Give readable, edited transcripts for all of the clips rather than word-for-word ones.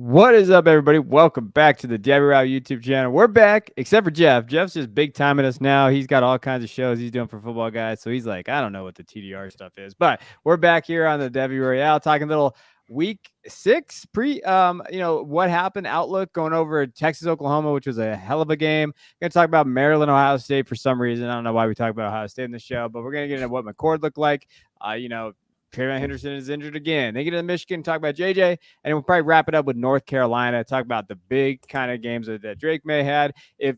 What is up, everybody? Welcome back to the Devy YouTube channel. We're back, except for Jeff. Jeff's just big timing us now. He's got all kinds of shows he's doing for Football Guys, so he's like, I don't know what the TDR stuff is, but we're back here on the Devy Royale talking a little week 6 what happened, outlook, going over Texas, Oklahoma, which was a hell of a game. Gonna talk about Maryland, Ohio State for some reason. I don't know why we talk about Ohio State in the show, but we're gonna get into what McCord looked like. Trayvon Henderson is injured again. They get into Michigan, talk about JJ, and we'll probably wrap it up with North Carolina, talk about the big kind of games that Drake May had.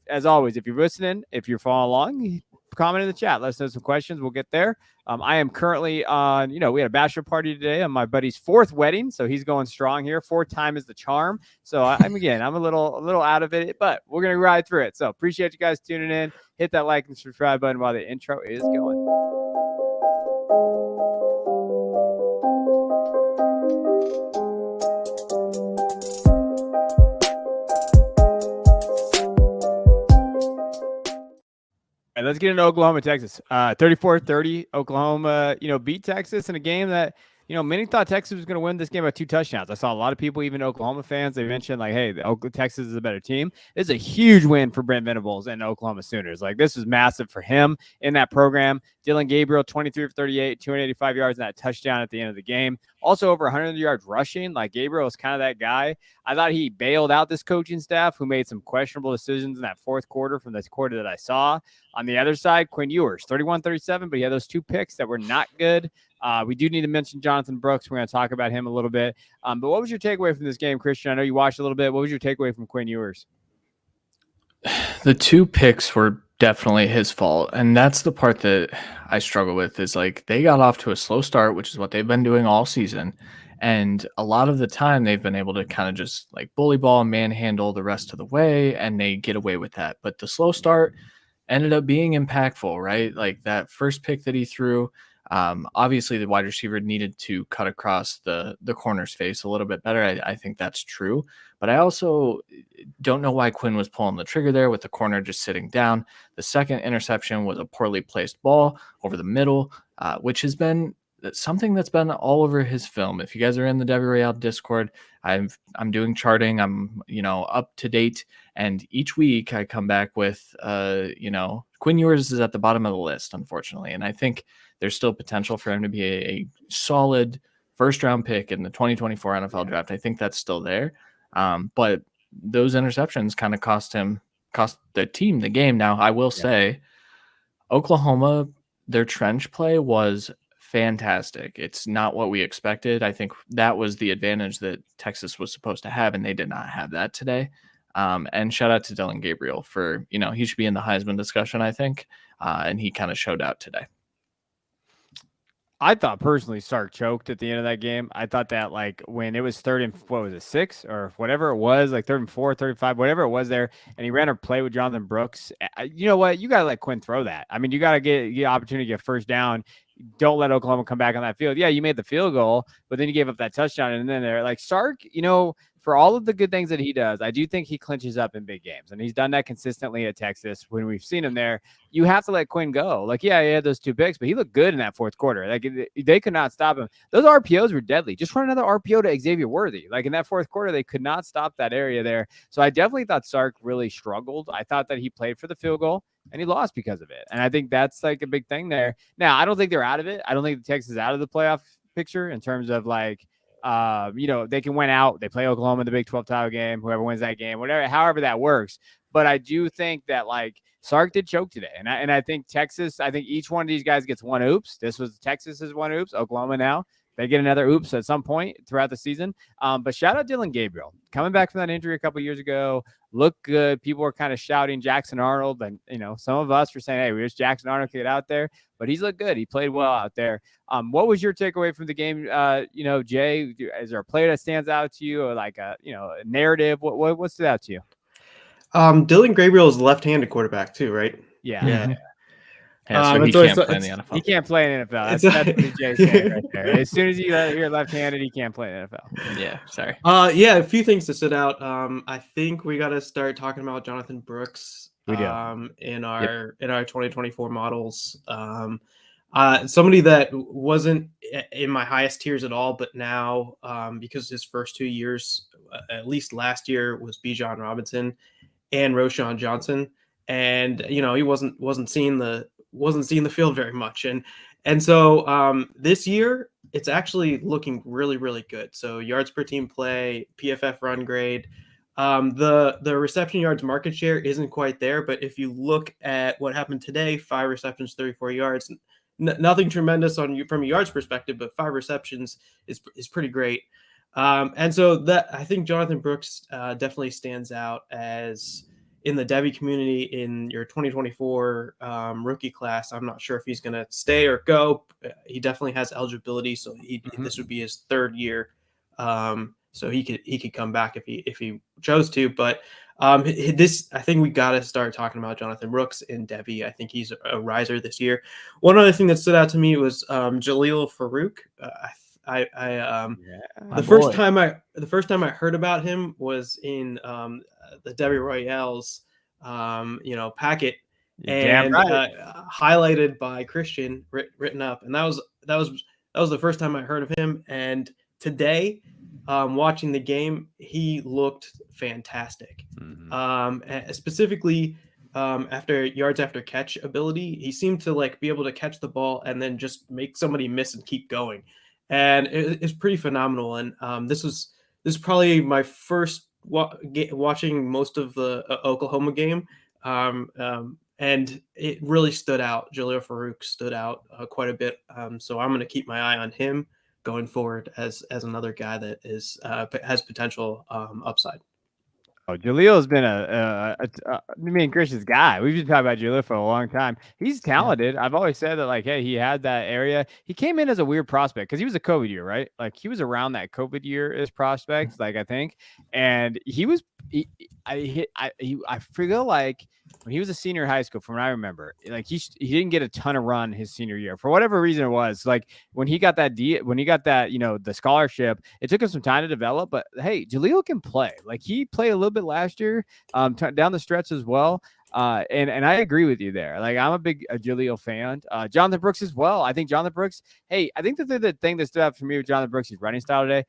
As always, if you're listening, if you're following along, comment in the chat. Let us know some questions. We'll get there. I am currently on, we had a bachelor party today on my buddy's 4th wedding, so he's going strong here. 4th time is the charm. So I'm a little out of it, but we're gonna ride through it. So appreciate you guys tuning in. Hit that like and subscribe button while the intro is going. All right, let's get into Oklahoma, Texas. 34-30, Oklahoma, beat Texas in a game that, many thought Texas was going to win this game by 2 touchdowns. I saw a lot of people, even Oklahoma fans, they mentioned like, hey, Texas is a better team. It's a huge win for Brent Venables and Oklahoma Sooners. Like, this was massive for him in that program. Dylan Gabriel, 23 for 38, 285 yards, and that touchdown at the end of the game. Also over 100 yards rushing. Like, Gabriel is kind of that guy. I thought he bailed out this coaching staff who made some questionable decisions in that 4th quarter from this quarter that I saw. On the other side, Quinn Ewers, 31-37, but he had those 2 picks that were not good. We do need to mention Jonathan Brooks. We're going to talk about him a little bit. But what was your takeaway from this game, Christian? I know you watched a little bit. What was your takeaway from Quinn Ewers? The 2 picks were definitely his fault. And that's the part that I struggle with is like they got off to a slow start, which is what they've been doing all season. And a lot of the time they've been able to kind of just like bully ball and manhandle the rest of the way, and they get away with that. But the slow start ended up being impactful, right? Like that first pick that he threw, obviously the wide receiver needed to cut across the corner's face a little bit better. I think that's true. But I also don't know why Quinn was pulling the trigger there with the corner just sitting down. The second interception was a poorly placed ball over the middle, which has been something that's been all over his film. If you guys are in the Devy Royale Discord, I'm doing charting. I'm, up to date. And each week I come back with, Quinn Ewers is at the bottom of the list, unfortunately. And I think there's still potential for him to be a solid first-round pick in the 2024 NFL draft. I think that's still there. But those interceptions kind of cost the team the game. Now, I will say Oklahoma, their trench play was fantastic. It's not what we expected. I think that was the advantage that Texas was supposed to have, and they did not have that today. And shout out to Dylan Gabriel for, he should be in the Heisman discussion, I think. And he kind of showed out today. I thought personally Sark choked at the end of that game. I thought that like when it was 3rd and 6 or whatever it was, like 3rd and 4, 35, whatever it was there, and he ran a play with Jonathan Brooks. You know what? You got to let Quinn throw that. I mean, you got to get opportunity to get first down. Don't let Oklahoma come back on that field. Yeah, you made the field goal, but then you gave up that touchdown. And then they're like Sark, for all of the good things that he does, I do think he clinches up in big games. And he's done that consistently at Texas when we've seen him there. You have to let Quinn go. Like, yeah, he had those 2 picks, but he looked good in that 4th quarter. Like, they could not stop him. Those RPOs were deadly. Just run another RPO to Xavier Worthy. Like, in that 4th quarter, they could not stop that area there. So I definitely thought Sark really struggled. I thought that he played for the field goal, and he lost because of it. And I think that's like a big thing there. Now, I don't think they're out of it. I don't think Texas is out of the playoff picture in terms of like, they can win out. They play Oklahoma in the Big 12 title game. Whoever wins that game, however that works. But I do think that like Sark did choke today, and I think Texas. I think each one of these guys gets 1 oops. This was Texas's 1 oops. Oklahoma now they get another oops at some point throughout the season. But shout out Dylan Gabriel coming back from that injury a couple years ago. Looked good. People were kind of shouting Jackson Arnold, and some of us were saying, "Hey, we wish Jackson Arnold could get out there." But he's looked good. He played well out there. What was your takeaway from the game? Jay, is there a player that stands out to you, or like a narrative? What stood out to you? Dylan Gabriel is a left-handed quarterback too, right? Yeah. So he can't play in the NFL. He can't play in the NFL. That's what Jay's saying right there. As soon as you're left-handed, he can't play in the NFL. Yeah, sorry. A few things to sit out. I think we got to start talking about Jonathan Brooks. We do. In our 2024 models. Somebody that wasn't in my highest tiers at all, but now because his first 2 years at least last year was Bijan Robinson and Roshan Johnson, and he wasn't seeing the field very much, and so this year it's actually looking really really good. So yards per team play, PFF run grade. The reception yards market share isn't quite there, but if you look at what happened today, 5 receptions, 34 yards, nothing tremendous from a yards perspective, but 5 receptions is pretty great. And so that I think Jonathan Brooks definitely stands out as in the Devy community in your 2024 rookie class. I'm not sure if he's going to stay or go. He definitely has eligibility, so this would be his 3rd year. So he could come back if he chose to. But I think we got to start talking about Jonathan Brooks in Devy. I think he's a riser this year. One other thing that stood out to me was Jaleel Farouk. The first time I heard about him was in the Devy Royale's packet, and highlighted by Christian, written up, and that was the first time I heard of him. And today, watching the game, he looked fantastic. Specifically, after yards after catch ability, he seemed to be able to catch the ball and then just make somebody miss and keep going, and it's pretty phenomenal. And this is probably my first watching most of the Oklahoma game, and it really stood out. Jaleel Farouk stood out quite a bit, so I'm going to keep my eye on him going forward as another guy that has potential upside. Oh, Jaleel's been me and Christian's guy. We've been talking about Jaleel for a long time. He's talented. Yeah. I've always said that, hey, he had that area. He came in as a weird prospect because he was a COVID year, right? He was around that COVID year as prospect, I think. And he was, I feel like when he was a senior in high school, from what I remember, he didn't get a ton of run his senior year for whatever reason it was. When he got that the scholarship, it took him some time to develop. But hey, Jaleel can play. He played a little bit last year, down the stretch as well. And I agree with you there. I'm a big Jaleel fan. Jonathan Brooks as well. I think Jonathan Brooks. Hey, I think that the thing that stood out for me with Jonathan Brooks' running style today.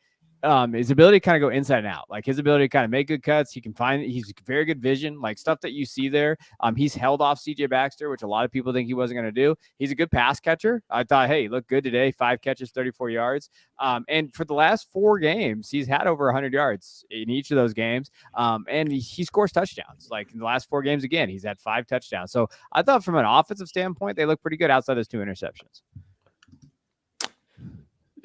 His ability to kind of go inside and out, his ability to kind of make good cuts. He's very good vision, stuff that you see there. He's held off CJ Baxter, which a lot of people think he wasn't going to do. He's a good pass catcher. I thought, hey, he looked good today. 5 catches, 34 yards. And for the last 4 games, he's had over 100 yards in each of those games. And he scores touchdowns. In the last 4 games, again, he's had 5 touchdowns. So I thought from an offensive standpoint, they look pretty good outside those 2 interceptions.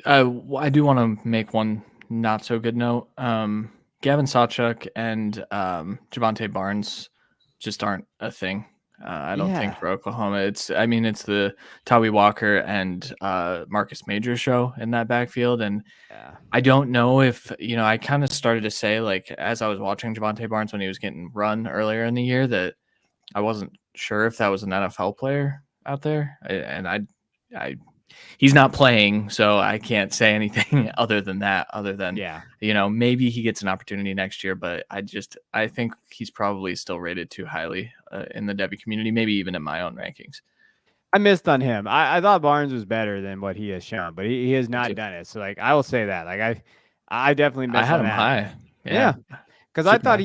I do want to make one not so good note. Gavin Sawchuk and Javonte Barnes just aren't a thing. I don't think for Oklahoma. It's the Tawi Walker and Marcus Major show in that backfield. And I don't know if, I kind of started to say, as I was watching Javonte Barnes when he was getting run earlier in the year, that I wasn't sure if that was an NFL player out there. He's not playing, so I can't say anything other than maybe he gets an opportunity next year, but I think he's probably still rated too highly in the Devy community, maybe even in my own rankings. I missed on him. I thought Barnes was better than what he has shown, but he has not done it. So I will say that. I definitely missed. I had him high. Yeah. Because I thought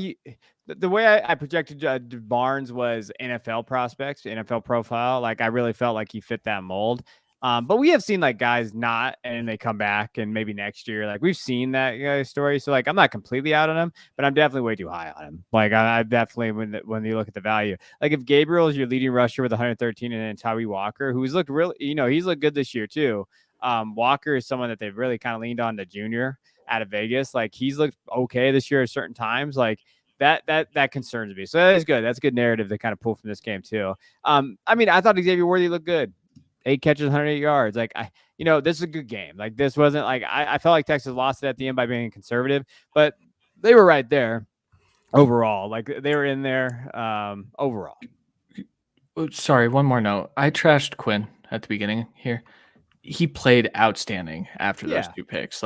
the way I projected Barnes was NFL prospects, NFL profile. I really felt like he fit that mold. But we have seen guys not, and they come back, and maybe next year, we've seen that story. So I'm not completely out on him, but I'm definitely way too high on him. I definitely when you look at the value, if Gabriel is your leading rusher with 113, and then Tawi Walker, who's looked really, he's looked good this year too. Walker is someone that they've really kind of leaned on, the junior out of Vegas. He's looked okay this year at certain times. That concerns me. So that is good. That's a good narrative to kind of pull from this game too. I thought Xavier Worthy looked good. 8 catches, 108 yards. This is a good game. This wasn't I felt like Texas lost it at the end by being conservative, but they were right there overall. They were in there overall. Sorry, one more note. I trashed Quinn at the beginning here. He played outstanding after those 2 picks.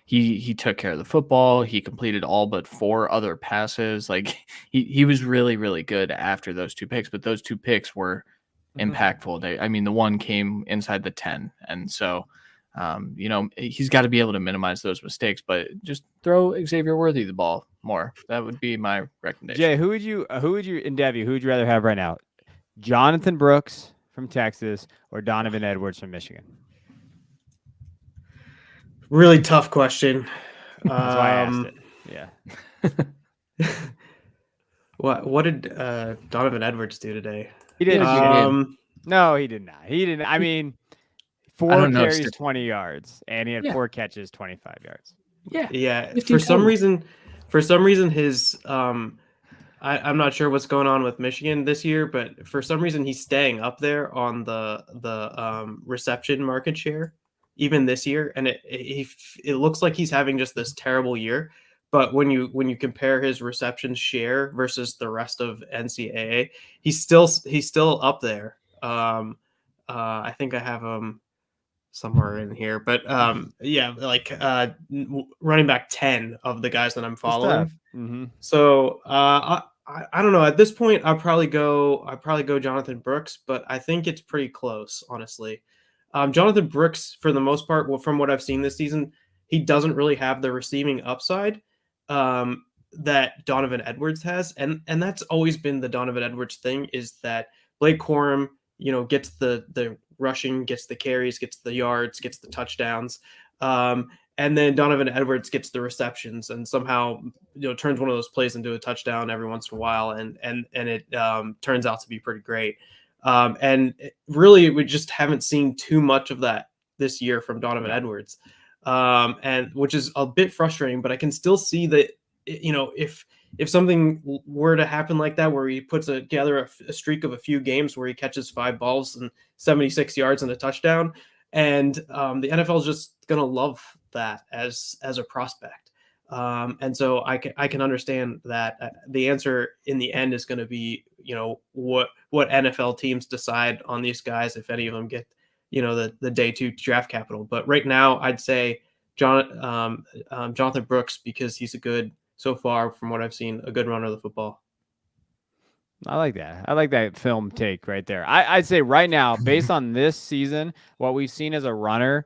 He took care of the football. He completed all but 4 other passes. He was really, really good after those 2 picks, but those 2 picks were impactful. The one came inside the 10. And so He's got to be able to minimize those mistakes, but just throw Xavier Worthy the ball more. That would be my recommendation. Jay, who would you in Devy, who would you rather have right now? Jonathan Brooks from Texas or Donovan Edwards from Michigan? Really tough question. That's why I asked it. Yeah. What did Donovan Edwards do today? He didn't. game. No, he did not. He didn't. I mean, I 4 don't know, carries, 20 yards, and he had Yeah. 4 catches, 25 yards. Yeah. 15 For some total. reason, his I'm not sure what's going on with Michigan this year, but for some reason he's staying up there on the reception market share even this year, and it looks like he's having just this terrible year. But when you compare his reception share versus the rest of NCAA, he's still up there. I think I have him somewhere in here, but yeah, like running back 10 of the guys that I'm following. Mm-hmm. So I don't know. At this point, I'd probably go Jonathan Brooks, but I think it's pretty close, honestly. Jonathan Brooks, for the most part, well, from what I've seen this season, he doesn't really have the receiving upside that Donovan Edwards has, and that's always been the Donovan Edwards thing, is that Blake Corum, gets the rushing, gets the carries, gets the yards, gets the touchdowns. And then Donovan Edwards gets the receptions and somehow turns one of those plays into a touchdown every once in a while, and it turns out to be pretty great. And really, we just haven't seen too much of that this year from Donovan Edwards, and which is a bit frustrating. But I can still see that if something were to happen like that, where he puts together a streak of a few games where he catches 5 balls and 76 yards and a touchdown, and the NFL is just gonna love that as a prospect. And so I can understand that the answer in the end is going to be, what NFL teams decide on these guys, if any of them get, the day 2 draft capital. But right now, I'd say Jonathan Brooks, because he's so far from what I've seen, a good runner of the football. I like that. I like that film take right there. I'd say right now, based on this season, what we've seen as a runner,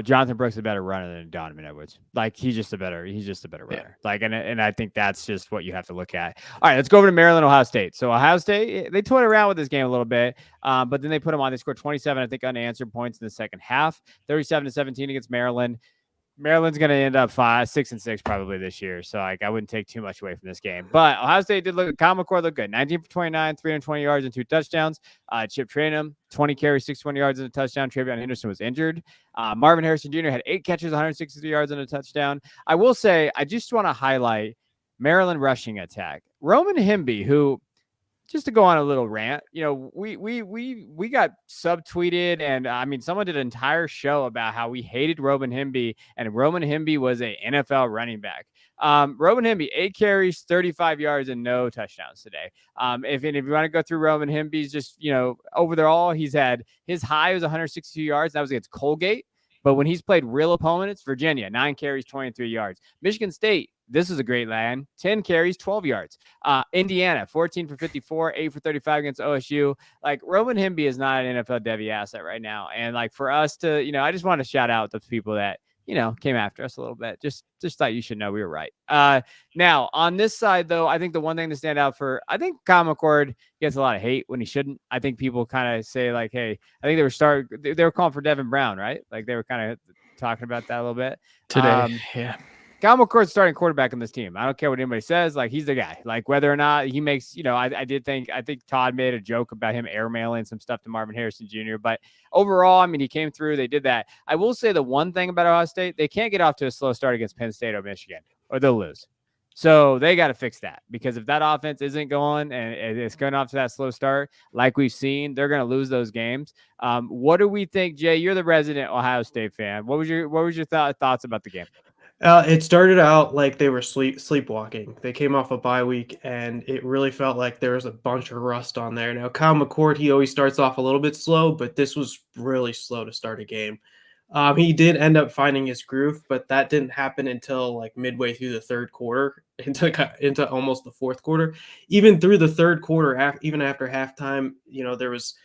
Jonathan Brooks is a better runner than Donovan Edwards. Like he's just a better runner. Yeah. Like, and I think that's just what you have to look at. All right, let's go over to Maryland, Ohio State. So Ohio State, they toyed around with this game a little bit, but then they put them on. They scored 27, I think, unanswered points in the second half, 37-17 against Maryland. Maryland's going to end up 6-6 probably this year. So I wouldn't take too much away from this game. But Ohio State did look, Kyle McCord looked good. 19 for 29, 320 yards and 2 touchdowns. Chip Trayanum, 20 carries, 620 yards and a touchdown. Travion Henderson was injured. Marvin Harrison Jr. had 8 catches, 163 yards and a touchdown. I will say, I just want to highlight Maryland rushing attack. Roman Hemby, who, just to go on a little rant, we got subtweeted, and I mean, someone did an entire show about how we hated Roman Hemby, and Roman Hemby was an NFL running back. Roman Hemby, 8 carries, 35 yards, and no touchdowns today. If you want to go through Roman Hemby's, just overall, he's had his high was 162 yards. That was against Colgate. But when he's played real opponents, Virginia, 9 carries, 23 yards. Michigan State, this is a great line, 10 carries, 12 yards. Indiana, 14 for 54, 8 for 35 against OSU. Like, Roman Hemby is not an NFL Devy asset right now. And, like, for us to, I just want to shout out the people that, came after us a little bit. Just thought you should know we were right. Now, on this side, though, I think the one thing to stand out for, I think Kyle McCord gets a lot of hate when he shouldn't. I think people kind of say, like, hey, I think they were calling for Devin Brown, right? Like, they were kind of talking about that a little bit. Today, yeah. Kyle McCord's starting quarterback in this team. I don't care what anybody says. Like, he's the guy. Like, whether or not he makes, I think Todd made a joke about him airmailing some stuff to Marvin Harrison Jr. But overall, I mean, he came through. They did that. I will say the one thing about Ohio State, they can't get off to a slow start against Penn State or Michigan, or they'll lose. So they got to fix that, because if that offense isn't going and it's going off to that slow start, like we've seen, they're going to lose those games. What do we think, Jay? You're the resident Ohio State fan. What was your thoughts about the game? It started out like they were sleepwalking. They came off a bye week, and it really felt like there was a bunch of rust on there. Now, Kyle McCord, he always starts off a little bit slow, but this was really slow to start a game. He did end up finding his groove, but that didn't happen until like midway through the third quarter, into almost the fourth quarter. Even through the third quarter, even after halftime, there was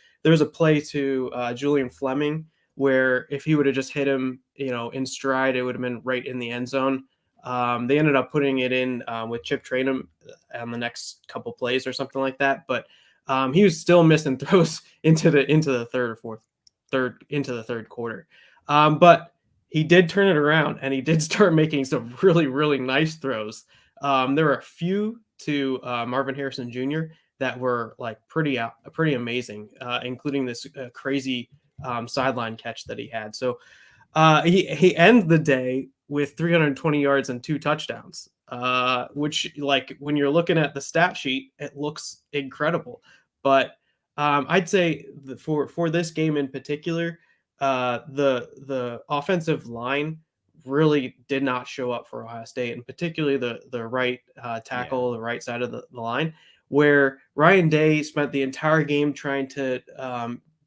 a play to Julian Fleming where if he would have just hit him, in stride, it would have been right in the end zone. They ended up putting it in with Chip Trainum on the next couple plays or something like that, but he was still missing throws into the third quarter. But he did turn it around, and he did start making some really, really nice throws. There were a few to Marvin Harrison Jr. that were like pretty amazing, including this crazy sideline catch that he had. So he ends the day with 320 yards and 2 touchdowns, which, like, when you're looking at the stat sheet, it looks incredible. But I'd say for this game in particular, the offensive line really did not show up for Ohio State, and particularly the right tackle, the right side of the line, where Ryan Day spent the entire game trying to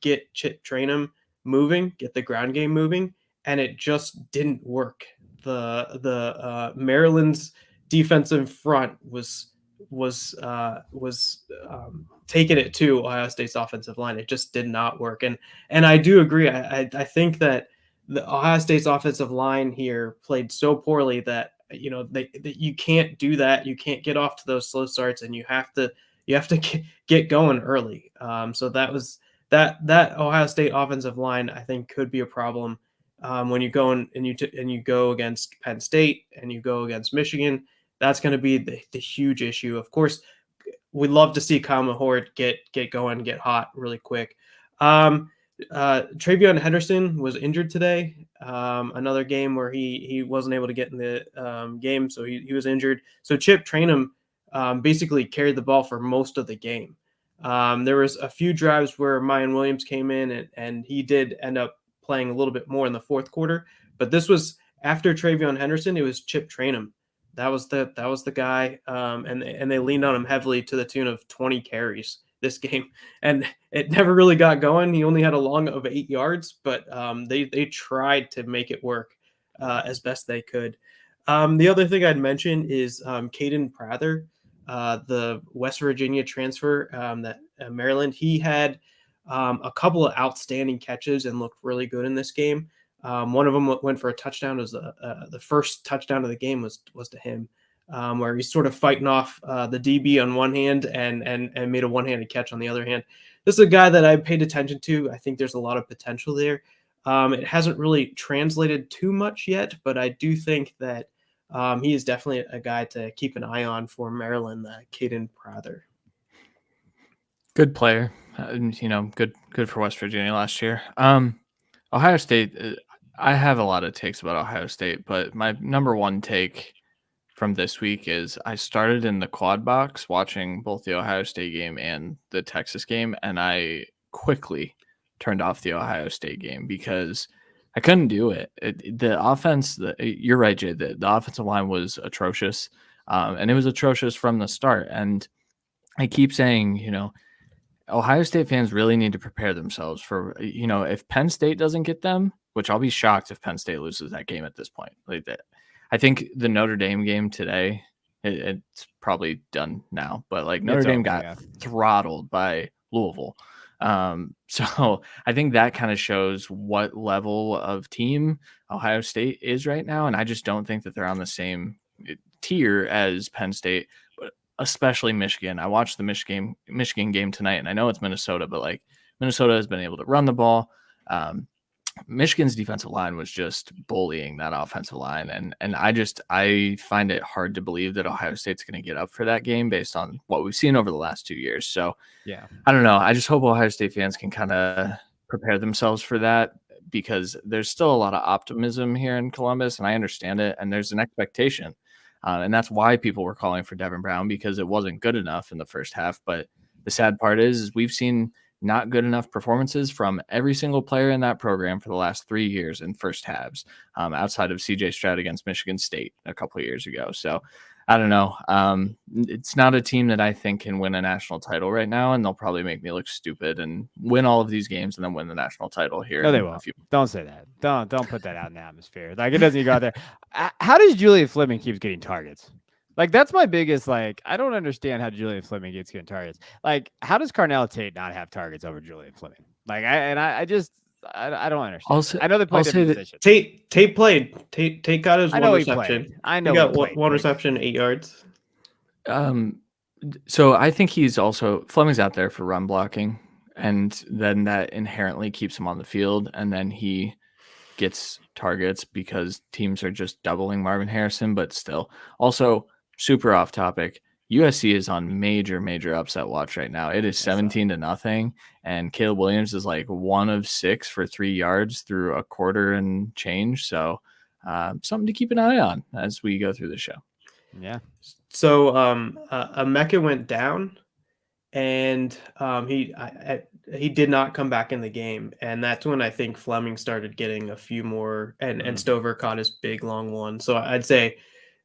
get Chip Trainum moving, get the ground game moving, and it just didn't work. The Maryland's defensive front was taking it to Ohio State's offensive line. It just did not work, and I do agree. I think that the Ohio State's offensive line here played so poorly that that you can't do that. You can't get off to those slow starts, and you have to get going early. So that Ohio State offensive line, I think, could be a problem when you go and you go against Penn State and you go against Michigan. That's going to be the huge issue. Of course, we'd love to see Kyle Mahort get going, get hot really quick. Travion Henderson was injured today. Another game where he wasn't able to get in the game, so he was injured. So Chip Trainum basically carried the ball for most of the game. There was a few drives where Mayan Williams came in, and he did end up playing a little bit more in the fourth quarter. But this was after Travion Henderson. It was Chip Trainum. That was the guy, and they leaned on him heavily to the tune of 20 carries this game, and it never really got going. He only had a long of 8 yards, but they tried to make it work as best they could. The other thing I'd mention is Caden Prather, the West Virginia transfer that Maryland. He had a couple of outstanding catches and looked really good in this game. One of them went for a touchdown. It was the first touchdown of the game was to him, where he's sort of fighting off the DB on one hand and made a one-handed catch on the other hand. This is a guy that I paid attention to. I think there's a lot of potential there. It hasn't really translated too much yet, but I do think that he is definitely a guy to keep an eye on for Maryland, Caden Prather. Good player, good for West Virginia last year. Ohio State, I have a lot of takes about Ohio State, but my number one take from this week is I started in the quad box watching both the Ohio State game and the Texas game, and I quickly turned off the Ohio State game because I couldn't do it. The offense, you're right, Jay, the offensive line was atrocious, and it was atrocious from the start. And I keep saying, Ohio State fans really need to prepare themselves for, if Penn State doesn't get them, which I'll be shocked if Penn State loses that game at this point. Like that, I think the Notre Dame game today, it's probably done now, but like Notre Dame got throttled by Louisville. So I think that kind of shows what level of team Ohio State is right now. And I just don't think that they're on the same tier as Penn State, but especially Michigan. I watched the Michigan game tonight, and I know it's Minnesota, but like Minnesota has been able to run the ball. Michigan's defensive line was just bullying that offensive line. And I find it hard to believe that Ohio State's going to get up for that game based on what we've seen over the last 2 years. So yeah, I don't know. I just hope Ohio State fans can kind of prepare themselves for that, because there's still a lot of optimism here in Columbus, and I understand it. And there's an expectation. And that's why people were calling for Devin Brown, because it wasn't good enough in the first half. But the sad part is we've seen not good enough performances from every single player in that program for the last 3 years in first halves, outside of CJ Stroud against Michigan State a couple of years ago. So I don't know. It's not a team that I think can win a national title right now, and they'll probably make me look stupid and win all of these games and then win the national title here. No, they won't. Don't say that. Don't put that out in the atmosphere. Like, it doesn't even go out there. How does Julian Fleming keeps getting targets? Like, that's my biggest, I don't understand how Julian Fleming getting targets. Like, how does Carnell Tate not have targets over Julian Fleming? Like, I just, I don't understand. I know they play I'll say different that positions. Tate played. Tate got his I one know he reception. played. I He know got he played. one Like, reception, 8 yards. So I think he's also Fleming's out there for run blocking, and then that inherently keeps him on the field, and then he gets targets because teams are just doubling Marvin Harrison. But still, also super off topic. USC is on major upset watch right now. It is 17-0, and Caleb Williams is like 1 of 6 for 3 yards through a quarter and change. So something to keep an eye on as we go through the show. Yeah. So Emeka went down, and he did not come back in the game, and that's when I think Fleming started getting a few more, and Stover caught his big long one. So I'd say,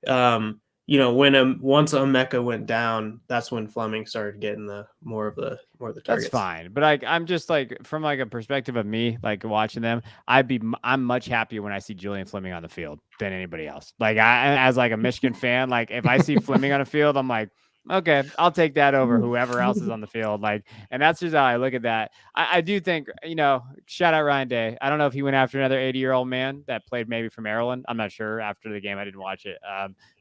when once Emeka went down, that's when Fleming started getting the more of the targets. That's fine, but I'm just like from like a perspective of me, like watching them, I'm much happier when I see Julian Fleming on the field than anybody else. Like as like a Michigan fan, like if I see Fleming on the field, I'm like, okay, I'll take that over whoever else is on the field. Like, and that's just how I look at that. I do think, shout out Ryan Day. I don't know if he went after another 80-year-old man that played maybe for Maryland. I'm not sure after the game. I didn't watch it.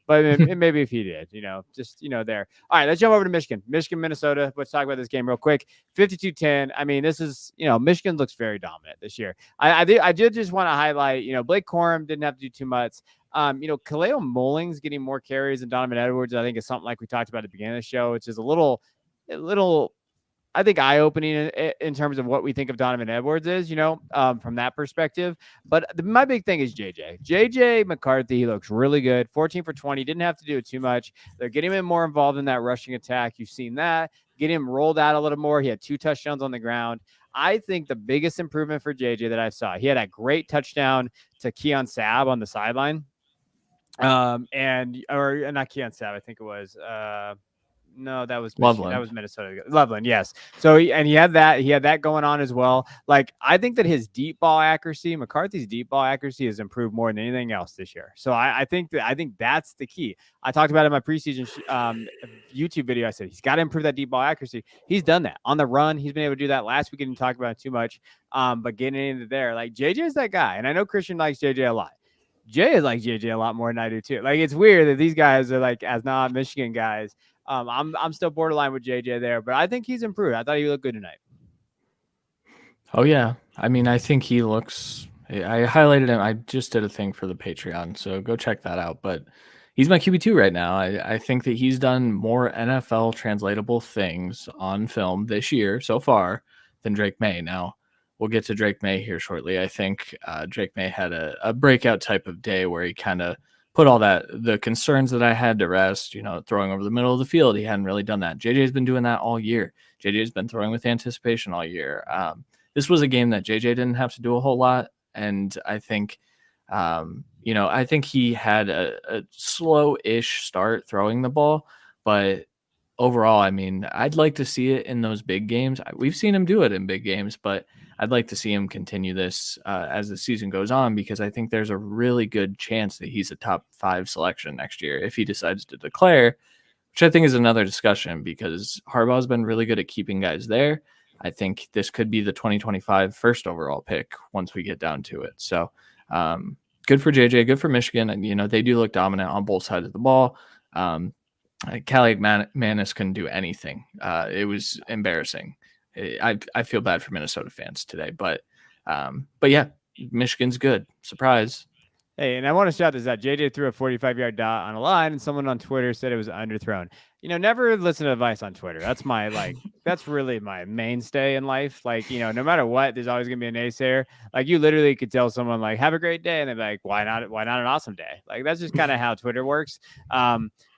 But maybe if he did, just, there. All right, let's jump over to Michigan, Minnesota. Let's talk about this game real quick. 52-10. I mean, this is, Michigan looks very dominant this year. I did just want to highlight, Blake Corum didn't have to do too much. Kaleo Mullings getting more carries than Donovan Edwards, I think is something like we talked about at the beginning of the show, which is a little, I think, eye-opening in terms of what we think of Donovan Edwards is, from that perspective. But my big thing is JJ McCarthy. He looks really good. 14 for 20. Didn't have to do it too much. They're getting him more involved in that rushing attack. You've seen that. Get him rolled out a little more. He had 2 touchdowns on the ground. I think the biggest improvement for JJ that I saw, he had a great touchdown to Keon Sabb on the sideline. Or not Keon Sabb. I think it was no, that was Loveland. That was Minnesota. Loveland, yes. So he had that going on as well. Like, I think that his deep ball accuracy, McCarthy's deep ball accuracy, has improved more than anything else this year. So I think that's the key. I talked about it in my preseason YouTube video. I said he's got to improve that deep ball accuracy. He's done that on the run. He's been able to do that. Last week, I didn't talk about it too much. But getting into there, like JJ is that guy, and I know Christian likes JJ a lot. Jay is like JJ a lot more than I do too. Like, it's weird that these guys are like, as non-Michigan guys. I'm still borderline with JJ there, but I think he's improved. I thought he looked good tonight. Oh yeah, I mean, I think he looks. I highlighted him. I just did a thing for the Patreon, so go check that out. But he's my QB2 right now. I think that he's done more NFL translatable things on film this year so far than Drake May. Now, we'll get to Drake May here shortly. I think Drake May had a breakout type of day where he kind of put all the concerns that I had to rest, throwing over the middle of the field. He hadn't really done that. JJ's been doing that all year. JJ's been throwing with anticipation all year. This was a game that JJ didn't have to do a whole lot. And I think, I think he had a slow-ish start throwing the ball, but overall, I mean, I'd like to see it in those big games. We've seen him do it in big games, but I'd like to see him continue this as the season goes on, because I think there's a really good chance that he's a top 5 selection next year if he decides to declare, which I think is another discussion, because Harbaugh's been really good at keeping guys there. I think this could be the 2025 first overall pick once we get down to it. So good for JJ, good for Michigan. And, they do look dominant on both sides of the ball. Callie Manis couldn't do anything. It was embarrassing. I feel bad for Minnesota fans today, but yeah, Michigan's good. Surprise. Hey, and I want to shout this out. JJ threw a 45-yard dot on a line, and someone on Twitter said it was underthrown. Never listen to advice on Twitter. That's that's really my mainstay in life. Like, no matter what, there's always gonna be a naysayer. Like, you literally could tell someone like, have a great day, and they're like, why not an awesome day? Like, that's just kind of how Twitter works.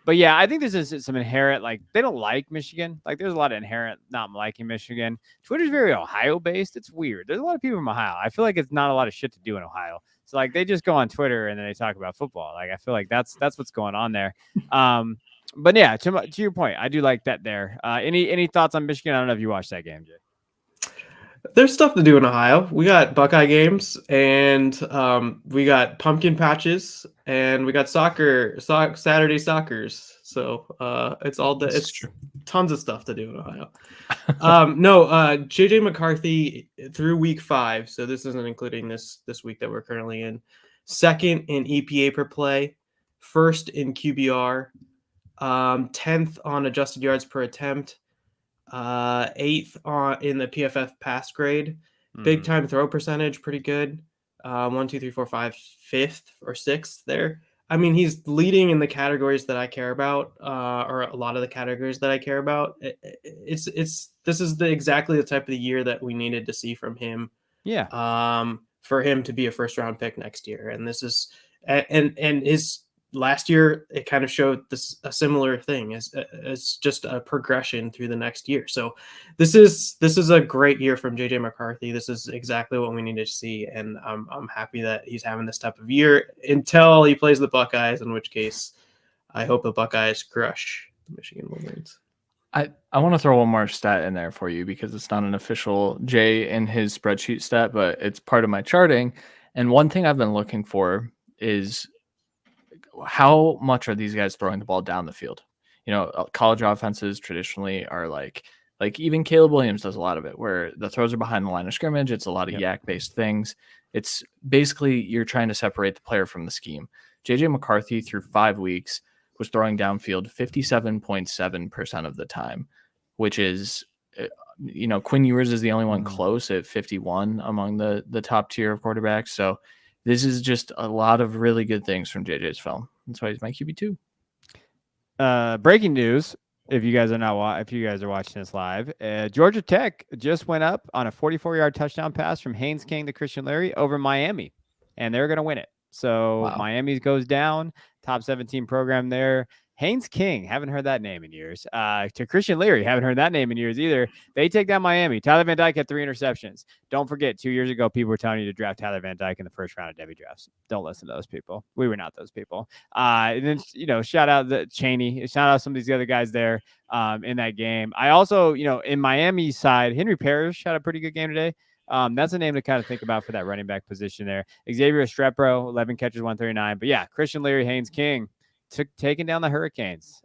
But yeah, I think there's some inherent, like, they don't like Michigan. Like, there's a lot of inherent not liking Michigan. Twitter's very Ohio based. It's weird. There's a lot of people from Ohio. I feel like it's not a lot of shit to do in Ohio. So like, they just go on Twitter and then they talk about football. Like, I feel like that's what's going on there. But yeah, to your point, I do like that there. Any thoughts on Michigan? I don't know if you watched that game, Jay. There's stuff to do in Ohio. We got Buckeye games, and we got pumpkin patches, and we got Saturday soccer's. So It's it's true. tons of stuff to do in Ohio. JJ McCarthy through week 5. So this isn't including this week that we're currently in. Second in EPA per play, first in QBR, 10th on adjusted yards per attempt, 8th in the PFF pass grade, big time throw percentage, pretty good. 1, 2, 3, 4, 5, 5th or 6th there. I mean, he's leading in the categories that I care about, or a lot of the categories that I care about. This is exactly the type of the year that we needed to see from him. Yeah. For him to be a first round pick next year, and this is and his last year, it kind of showed a similar thing as just a progression through the next year. So this is a great year from JJ McCarthy. This is exactly what we needed to see, and I'm happy that he's having this type of year until he plays the Buckeyes, in which case I hope the Buckeyes crush the Michigan Wolverines. I want to throw one more stat in there for you because it's not an official Jay in his spreadsheet stat, but it's part of my charting. And one thing I've been looking for is how much are these guys throwing the ball down the field? You know, college offenses traditionally are like even Caleb Williams does a lot of it where the throws are behind the line of scrimmage. It's a lot of yak based things. It's basically you're trying to separate the player from the scheme. JJ McCarthy through 5 weeks was throwing downfield 57.7% of the time, which is, you know, Quinn Ewers is the only one close at 51 among the top tier of quarterbacks. So this is just a lot of really good things from JJ's film. That's why he's my QB2. Breaking news. If you guys are watching this live, Georgia Tech just went up on a 44-yard touchdown pass from Haynes King to Christian Leary over Miami, and they're going to win it. So Wow. Miami goes down, top 17 program there. Haynes King, haven't heard that name in years. To Christian Leary, haven't heard that name in years either. They take down Miami. Tyler Van Dyke had 3 interceptions. Don't forget, 2 years ago, people were telling you to draft Tyler Van Dyke in the first round of Devy drafts. Don't listen to those people. We were not those people. And then, you know, shout out Cheney. Shout out some of these other guys there in that game. I also, you know, in Miami side, Henry Parrish had a pretty good game today. That's a name to kind of think about for that running back position there. Xavier Estrepo, 11 catches, 139. But yeah, Christian Leary, Haynes King taking down the Hurricanes.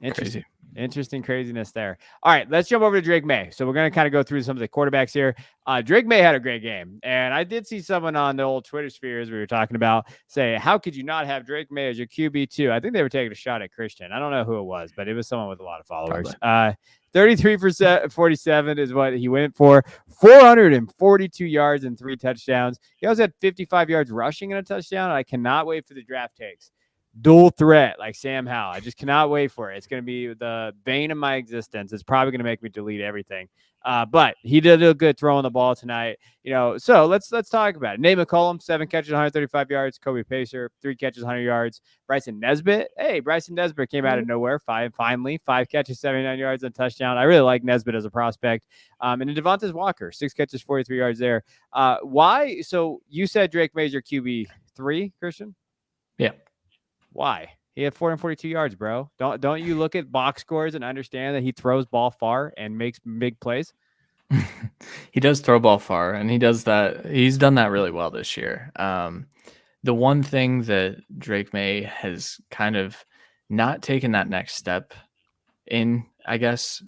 Interesting craziness there. All right, let's jump over to Drake May. So we're going to kind of go through some of the quarterbacks here. Drake May had a great game. And I did see someone on the old Twitter spheres we were talking about say, how could you not have Drake May as your QB2? I think they were taking a shot at Christian. I don't know who it was, but it was someone with a lot of followers. 33% 47 is what he went for. 442 yards and 3 touchdowns. He also had 55 yards rushing and a touchdown. I cannot wait for the draft takes. Dual threat like Sam Howell. I just cannot wait for it. It's going to be the bane of my existence. It's probably going to make me delete everything. But he did a good throwing the ball tonight. You know, so let's talk about it. Nate McCollum, 7 catches, 135 yards. Kobe Pacer, 3 catches, 100 yards. Bryson Nesbitt. Hey, Bryson Nesbitt came out of nowhere. 5 catches, 79 yards and touchdown. I really like Nesbitt as a prospect. And then Devontae Walker, 6 catches, 43 yards there. Why? So you said Drake May's your QB3, Christian? Yeah. Why? He had 442 yards, bro. Don't you look at box scores and understand that he throws ball far and makes big plays? He does throw ball far, and he does that. He's done that really well this year. The one thing that Drake May has kind of not taken that next step in, I guess,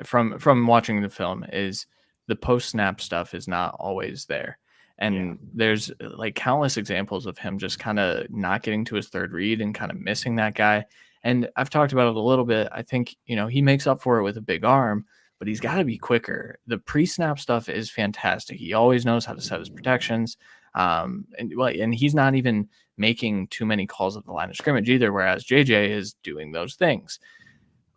from watching the film is the post snap stuff is not always there. And there's like countless examples of him just kind of not getting to his third read and kind of missing that guy. And I've talked about it a little bit. I think, you know, he makes up for it with a big arm, but he's got to be quicker. The pre-snap stuff is fantastic. He always knows how to set his protections. And he's not even making too many calls at the line of scrimmage either, whereas JJ is doing those things.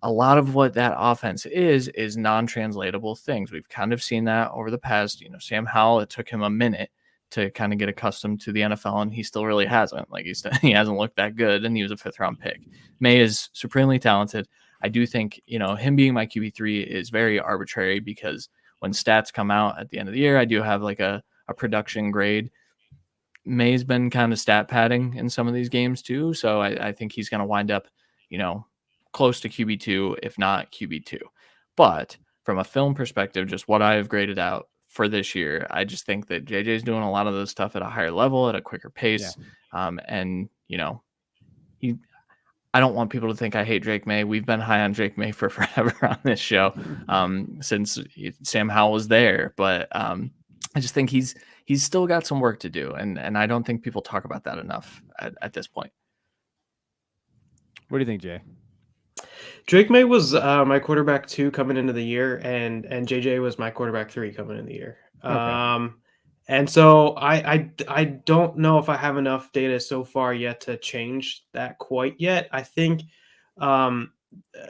A lot of what that offense is non-translatable things. We've kind of seen that over the past, you know, Sam Howell, it took him a minute to kind of get accustomed to the NFL, and he still really hasn't. Like he hasn't looked that good, and he was a 5th-round pick. May is supremely talented. I do think, you know, him being my QB3 is very arbitrary because when stats come out at the end of the year, I do have like a production grade. May's been kind of stat padding in some of these games too, so I think he's going to wind up, you know, close to QB2, if not QB2. But from a film perspective, just what I have graded out for this year, I just think that JJ is doing a lot of this stuff at a higher level, at a quicker pace. And, I don't want people to think I hate Drake May. We've been high on Drake May for forever on this show, since Sam Howell was there. But I just think he's still got some work to do, and I don't think people talk about that enough at this point. What do you think, Jay? Drake May was my quarterback 2 coming into the year, and JJ was my quarterback 3 coming into the year. Okay. And so I don't know if I have enough data so far yet to change that quite yet. I think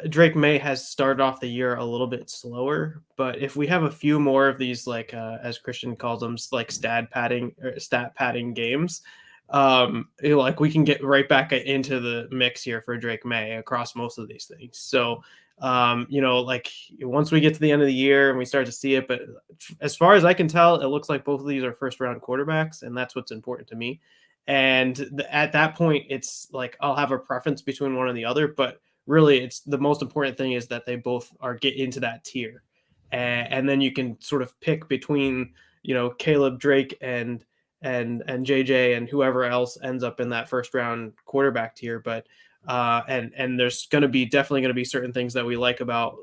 Drake May has started off the year a little bit slower, but if we have a few more of these, like as Christian calls them, like stat padding games, like we can get right back into the mix here for Drake May across most of these things. So like once we get to the end of the year and we start to see it, but as far as I can tell, it looks like both of these are first round quarterbacks, and that's what's important to me. And at that point, it's like I'll have a preference between one and the other, but really it's the most important thing is that they both are get into that tier. And then you can sort of pick between, Caleb, Drake, and JJ and whoever else ends up in that first round quarterback tier. But and there's definitely going to be certain things that we like about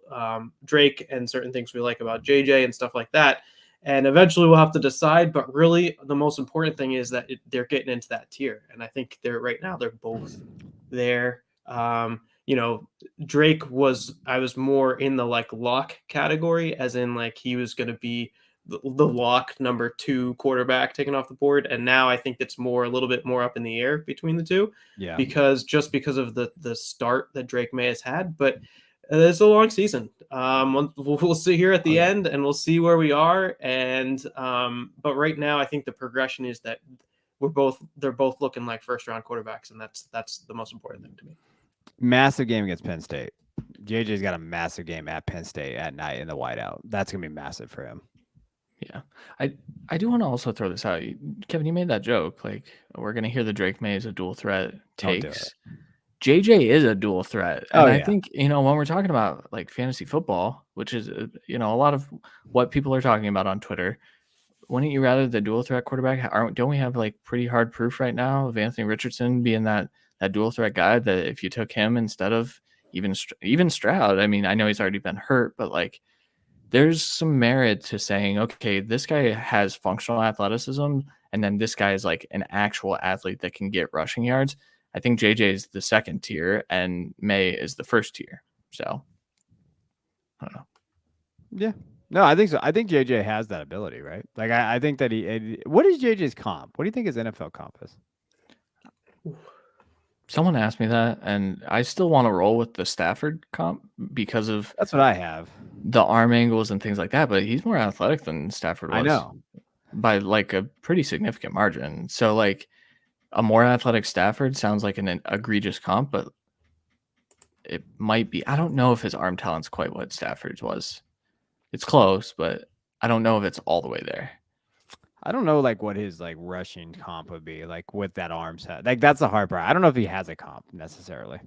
Drake and certain things we like about JJ and stuff like that. And eventually we'll have to decide. But really, the most important thing is that they're getting into that tier. And I think they're both there. Drake I was more in the like lock category, as in like he was going to be the lock number 2 quarterback taken off the board. And now I think it's a little bit more up in the air between the two, because of the start that Drake May has had. But it's a long season. We'll sit here at the end and we'll see where we are. And but right now I think the progression is that they're both looking like first round quarterbacks, and that's the most important thing to me. Massive game against Penn State. JJ's got a massive game at Penn State at night in the whiteout. That's gonna be massive for him. Yeah, I do want to also throw this out. Kevin, you made that joke. Like, we're going to hear the Drake May is a dual threat takes. JJ is a dual threat. And I think, when we're talking about like fantasy football, which is, a lot of what people are talking about on Twitter, wouldn't you rather the dual threat quarterback? Don't we have like pretty hard proof right now of Anthony Richardson being that dual threat guy, that if you took him instead of even Stroud, I mean, I know he's already been hurt, but like, there's some merit to saying, okay, this guy has functional athleticism, and then this guy is like an actual athlete that can get rushing yards. I think JJ is the second tier and May is the first tier. So I don't know. Yeah. No, I think so. I think JJ has that ability, right? Like I think that what is JJ's comp? What do you think his NFL comp is? Someone asked me that, and I still want to roll with the Stafford comp because of that's what I have, the arm angles and things like that. But he's more athletic than Stafford was. I know, by like a pretty significant margin. So like a more athletic Stafford sounds like an egregious comp, but it might be. I don't know if his arm talent's quite what Stafford's was. It's close, but I don't know if it's all the way there. I don't know like what his like rushing comp would be like with that arm set. Like that's the hard part. I don't know if he has a comp necessarily.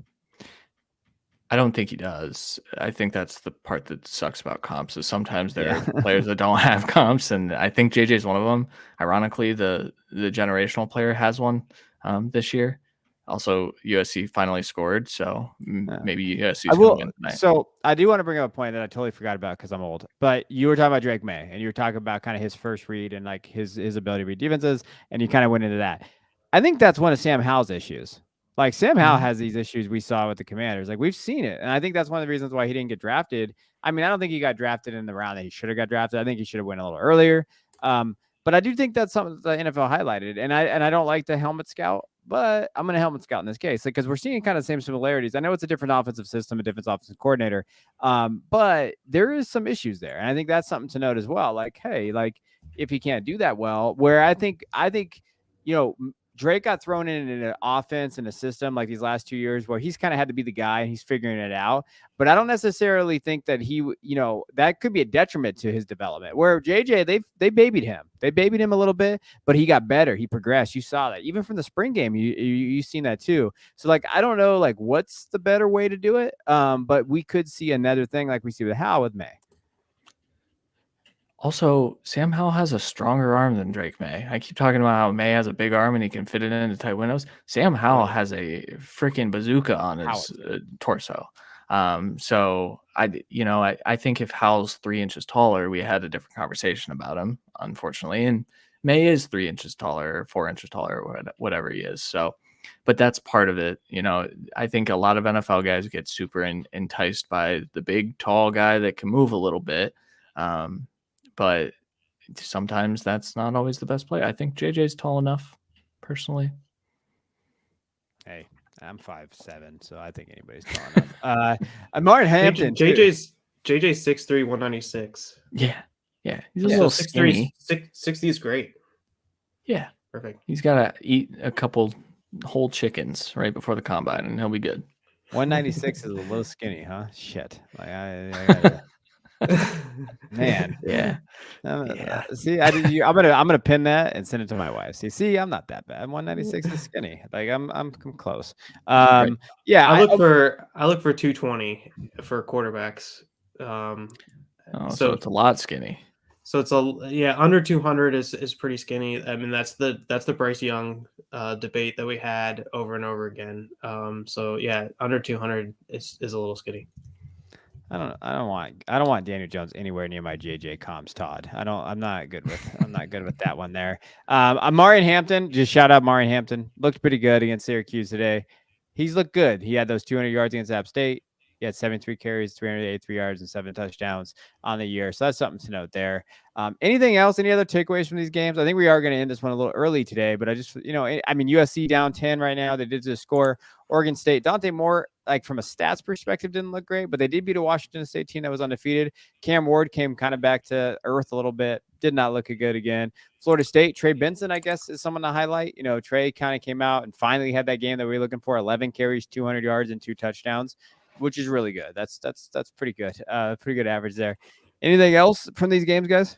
I don't think he does. I think that's the part that sucks about comps, is sometimes there are players that don't have comps, and I think JJ is one of them. Ironically, the generational player has one this year. Also, USC finally scored, so maybe USC is going to win tonight. So I do want to bring up a point that I totally forgot about because I'm old. But you were talking about Drake May, and you were talking about kind of his first read and like his ability to read defenses, and you kind of went into that. I think that's one of Sam Howell's issues. Like Sam Howell has these issues we saw with the Commanders. Like we've seen it, and I think that's one of the reasons why he didn't get drafted. I mean, I don't think he got drafted in the round that he should have got drafted. I think he should have went a little earlier. But I do think that's something that the NFL highlighted, and I don't like the helmet scout. But I'm going to helmet scout in this case because we're seeing kind of the same similarities. I know it's a different offensive system, a different offensive coordinator, but there is some issues there. And I think that's something to note as well. Like, hey, like if he can't do that well, where I think, Drake got thrown in an offense and a system like these last 2 years where he's kind of had to be the guy and he's figuring it out. But I don't necessarily think that that could be a detriment to his development. Where JJ, they babied him. They babied him a little bit, but he got better. He progressed. You saw that. Even from the spring game, you've seen that too. So, like, I don't know, like, what's the better way to do it? But we could see another thing like we see with Howell with May. Also, Sam Howell has a stronger arm than Drake May. I keep talking about how May has a big arm and he can fit it into tight windows. Sam Howell has a freaking bazooka on his torso. So I think if Howell's 3 inches taller, we had a different conversation about him, unfortunately. And May is 3 inches taller or 4 inches taller or whatever he is. So, but that's part of it. I think a lot of NFL guys get super enticed by the big, tall guy that can move a little bit. But sometimes that's not always the best play. I think JJ's tall enough, personally. Hey, I'm 5'7", so I think anybody's tall enough. Martin Hampton, JJ's 6'3", 196. Yeah. He's a little skinny. 60 is great. Yeah, perfect. He's got to eat a couple whole chickens right before the combine, and he'll be good. 196 is a little skinny, huh? Shit, like I gotta... Man, yeah. See, I'm gonna pin that and send it to my wife. See, I'm not that bad. 196 is skinny. Like I'm close. Right. Yeah, I look for 220 for quarterbacks. So it's a lot skinny. So it's under 200 is pretty skinny. I mean that's the Bryce Young debate that we had over and over again. So yeah, under 200 is a little skinny. I don't want Daniel Jones anywhere near my JJ comms, Todd. I'm not good with that one there. Marion Hampton, just shout out Marion Hampton. Looked pretty good against Syracuse today. He's looked good. He had those 200 yards against App State. He had 73 carries, 383 yards, and 7 touchdowns on the year. So that's something to note there. Anything else? Any other takeaways from these games? I think we are going to end this one a little early today, but USC down 10 right now. They did just score. Oregon State, Dante Moore, like from a stats perspective, didn't look great, but they did beat a Washington State team that was undefeated. Cam Ward came kind of back to earth a little bit. Did not look good again. Florida State, Trey Benson, I guess, is someone to highlight. Trey kind of came out and finally had that game that we were looking for. 11 carries, 200 yards, and 2 touchdowns, which is really good. That's pretty good. Pretty good average there. Anything else from these games, guys?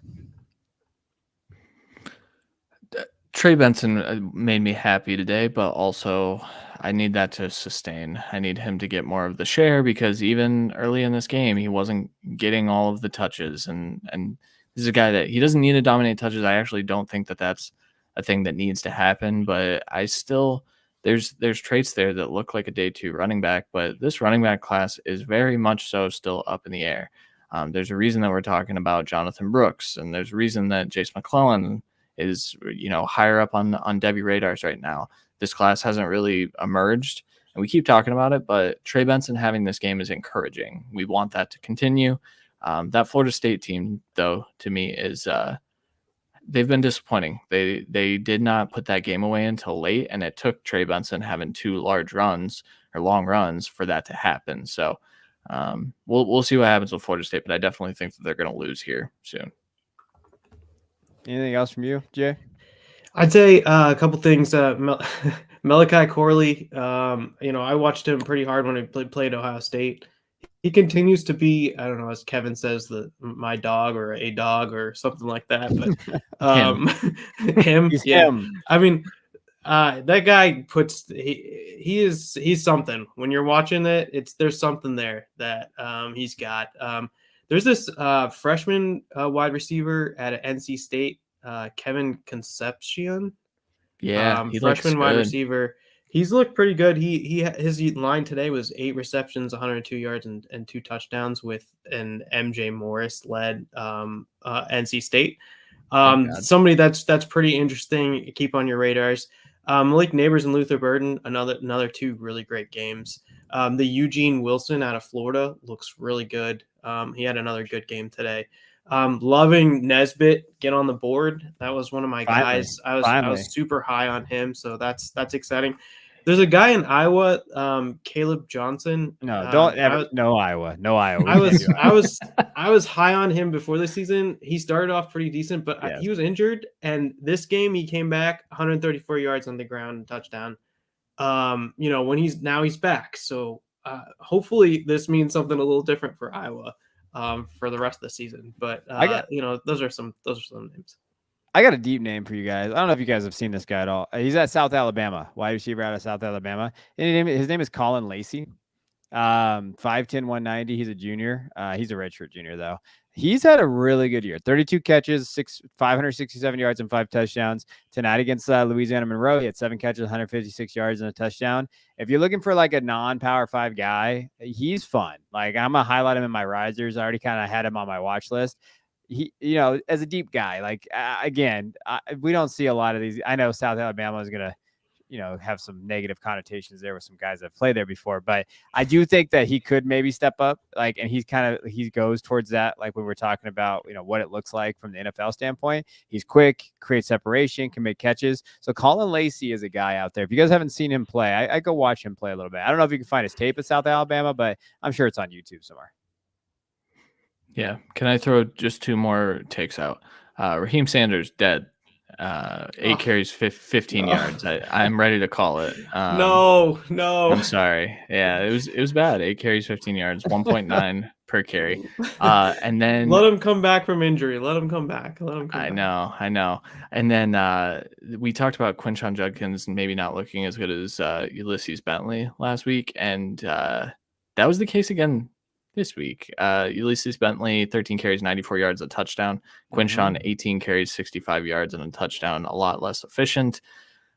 Trey Benson made me happy today, but also I need that to sustain. I need him to get more of the share because even early in this game, he wasn't getting all of the touches. And this is a guy that he doesn't need to dominate touches. I actually don't think that that's a thing that needs to happen, but I still there's traits there that look like a day 2 running back, but this running back class is very much so still up in the air. There's a reason that we're talking about Jonathan Brooks, and there's a reason that Jace McClellan is higher up on Devy radars right now. This class hasn't really emerged, and we keep talking about it, but Trey Benson having this game is encouraging. We want that to continue. That Florida State team, though, to me is they've been disappointing. They did not put that game away until late, and it took Trey Benson having 2 long runs for that to happen. So we'll see what happens with Florida State, but I definitely think that they're going to lose here soon. Anything else from you, Jay? I'd say a couple things. Malachi Corley, I watched him pretty hard when he played Ohio State. He continues to be, I don't know, as Kevin says, my dog or a dog or something like that. But him. I mean, that guy he's something. When you're watching it, there's something there that he's got. There's this freshman wide receiver at NC State, Kevin Concepcion. Yeah, he freshman looks wide good. Receiver. He's looked pretty good. His line today was 8 receptions, 102 yards, and 2 touchdowns with an MJ Morris led NC State. Somebody that's pretty interesting. Keep on your radars. Malik Neighbors and Luther Burden, another 2 really great games. The Eugene Wilson out of Florida looks really good. He had another good game today. Loving Nesbitt get on the board. That was one of my guys. I was super high on him, so that's exciting. There's a guy in Iowa, Caleb Johnson. No, don't ever. No Iowa. I was high on him before the season. He started off pretty decent, but he was injured, and this game he came back 134 yards on the ground and touchdown. When he's back. So hopefully this means something a little different for Iowa for the rest of the season. But those are some names. I got a deep name for you guys. I don't know if you guys have seen this guy at all. He's at South Alabama, wide receiver out of South Alabama. And his name is Colin Lacey. 5'10", 190. He's a junior. He's a redshirt junior though. He's had a really good year. 32 catches, 567 yards and 5 touchdowns. Tonight against Louisiana Monroe, he had 7 catches, 156 yards and a touchdown. If you're looking for like a non-Power 5 guy, he's fun. Like I'm gonna highlight him in my risers. I already kind of had him on my watch list. He, as a deep guy, like again, we don't see a lot of these. I know South Alabama is gonna have some negative connotations there with some guys that played there before. But I do think that he could maybe step up, like, and he goes towards that, like when we're talking about, what it looks like from the NFL standpoint. He's quick, creates separation, can make catches. So Colin Lacey is a guy out there. If you guys haven't seen him play, I go watch him play a little bit. I don't know if you can find his tape at South Alabama, but I'm sure it's on YouTube somewhere. Yeah. Can I throw just 2 more takes out? Raheem Sanders dead. 8 carries, 15 yards. I'm ready to call it. No. I'm sorry. Yeah, it was bad. 8 carries, 15 yards, 1.9 per carry. And then let him come back from injury. Let him come back. I know. And then we talked about Quinshon Judkins maybe not looking as good as Ulysses Bentley last week, and that was the case again this week. Ulysses Bentley, 13 carries, 94 yards, a touchdown. Quinshon, 18 carries, 65 yards, and a touchdown. A lot less efficient.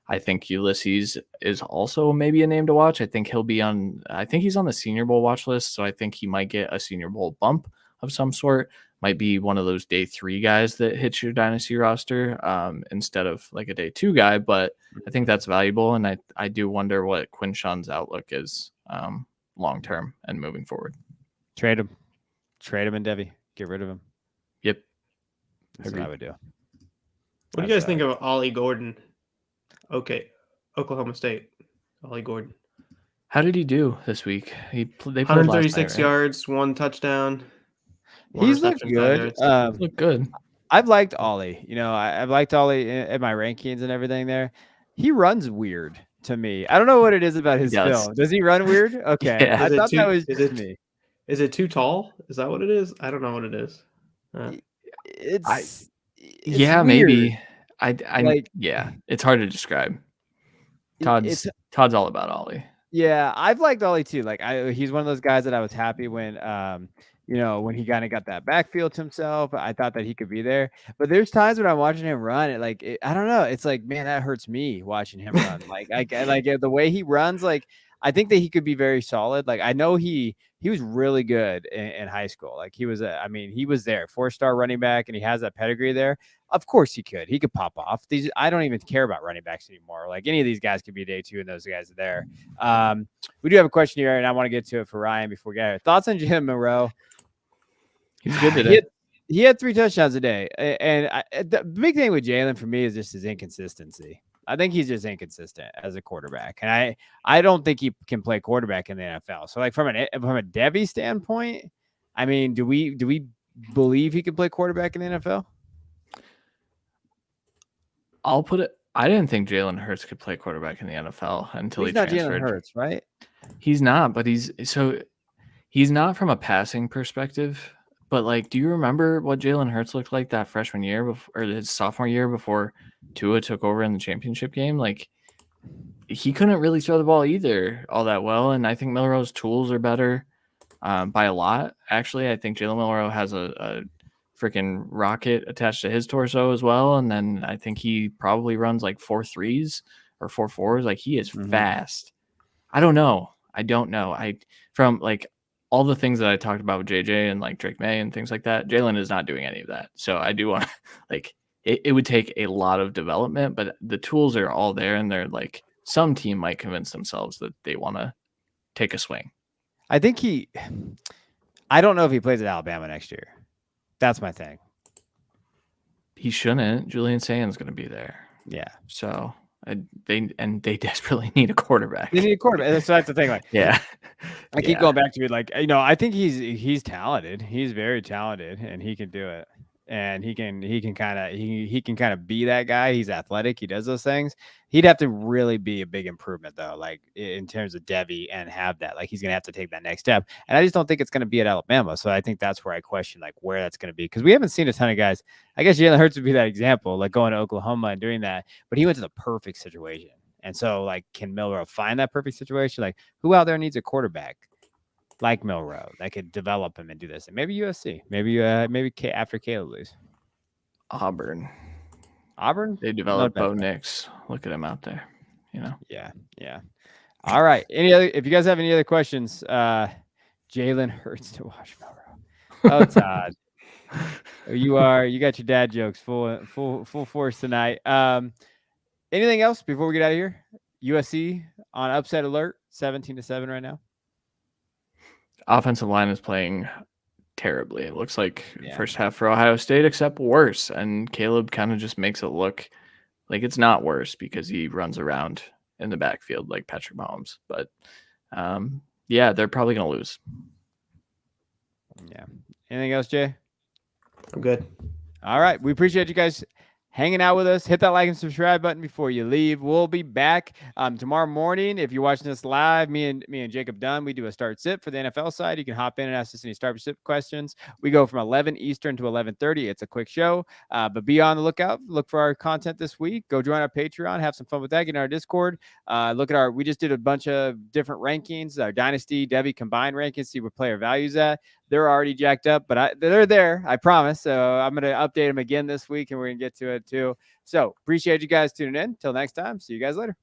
I think Ulysses is also maybe a name to watch. I think he's on the Senior Bowl watch list, so I think he might get a Senior Bowl bump of some sort. Might be one of those day 3 guys that hits your dynasty roster instead of like a day 2 guy, but I think that's valuable, and I do wonder what Quinshon's outlook is long-term and moving forward. Trade him in Devy. Get rid of him. Yep. That's what I would do. What do you guys think of Ollie Gordon? Okay, Oklahoma State. Ollie Gordon. How did he do this week? They played 136 last night, right? yards, 1 touchdown. He's looked good. Looked good. I've liked Ollie. I've liked Ollie in my rankings and everything there. He runs weird to me. I don't know what it is about his film. Does he run weird? Okay. Yeah. I thought that was just me. Is it too tall? Is that what it is? I don't know what it is. It's yeah, weird. Maybe. It's hard to describe. Todd's all about Ollie. Yeah, I've liked Ollie too. Like he's one of those guys that I was happy when when he kind of got that backfield to himself. I thought that he could be there. But there's times when I'm watching him run, I don't know. It's like, man, that hurts me watching him run. Like the way he runs, like I think that he could be very solid. Like I know he was really good in high school. Like he was he was there, 4-star running back, and he has that pedigree there. Of course he could pop off. I don't even care about running backs anymore. Like any of these guys could be day 2 and those guys are there. We do have a question here, and I want to get to it for Ryan before we get it. Thoughts on Jalen Monroe? He's good today. He had 3 touchdowns a day. And the big thing with Jalen for me is just his inconsistency. I think he's just inconsistent as a quarterback. And I don't think he can play quarterback in the NFL. So like from a Devy standpoint, do we believe he can play quarterback in the NFL? I'll put it. I didn't think Jalen Hurts could play quarterback in the NFL until he transferred. He's not Jalen Hurts, right? He's not, but he's not from a passing perspective. But like, do you remember what Jalen Hurts looked like that freshman year or his sophomore year before Tua took over in the championship game? Like, he couldn't really throw the ball either all that well. And I think Milroe's tools are better by a lot. Actually, I think Jalen Milroe has a freaking rocket attached to his torso as well. And then I think he probably runs like 4.3s or 4.4s. Like he is fast. I don't know. From like all the things that I talked about with JJ and like Drake May and things like that, Jalen is not doing any of that. So I do want to like, it would take a lot of development, but the tools are all there. And they're like, some team might convince themselves that they want to take a swing. I don't know if he plays at Alabama next year. That's my thing. He shouldn't. Julian Sand's going to be there. Yeah. So they desperately need a quarterback. They need a quarterback. So that's the thing. Like, yeah. I keep going back to it. Like, I think he's talented. He's very talented, and he can do it. And he can kind of be that guy. He's athletic. He does those things. He'd have to really be a big improvement though, like in terms of Devy, and have that. Like he's gonna have to take that next step. And I just don't think it's gonna be at Alabama. So I think that's where I question like where that's gonna be, because we haven't seen a ton of guys. I guess Jalen Hurts would be that example, like going to Oklahoma and doing that. But he went to the perfect situation. And so like, can Milroe find that perfect situation? Like who out there needs a quarterback? like Milroe that could develop him and do this. And maybe USC, maybe after Caleb leaves. Auburn. Auburn? They Not developed bad. Bo Nix. Look at him out there. Yeah. All right. If you guys have any other questions, Jalen Hurts to watch Milroe. Oh, Todd. You got your dad jokes full force tonight. Anything else before we get out of here? USC on upset alert, 17-7 right now. Offensive line is playing terribly. It looks like first half for Ohio State, except worse. And Caleb kind of just makes it look like it's not worse because he runs around in the backfield like Patrick Mahomes. But they're probably going to lose. Yeah. Anything else, Jay? I'm good. All right. We appreciate you guys hanging out with us. Hit that like and subscribe button before you leave. We'll be back tomorrow morning. If you're watching this live, me and Jacob Dunn, we do a start sit for the NFL side. You can hop in and ask us any start sit questions. We go from 11 Eastern to 11:30. It's a quick show, but be on the lookout. Look for our content this week. Go join our Patreon. Have some fun with that. Get in our Discord. We just did a bunch of different rankings, our Dynasty, Devy combined rankings, see where player values at. They're already jacked up, but they're there, I promise. So I'm going to update them again this week, and we're going to get to it too. So appreciate you guys tuning in. Till next time. See you guys later.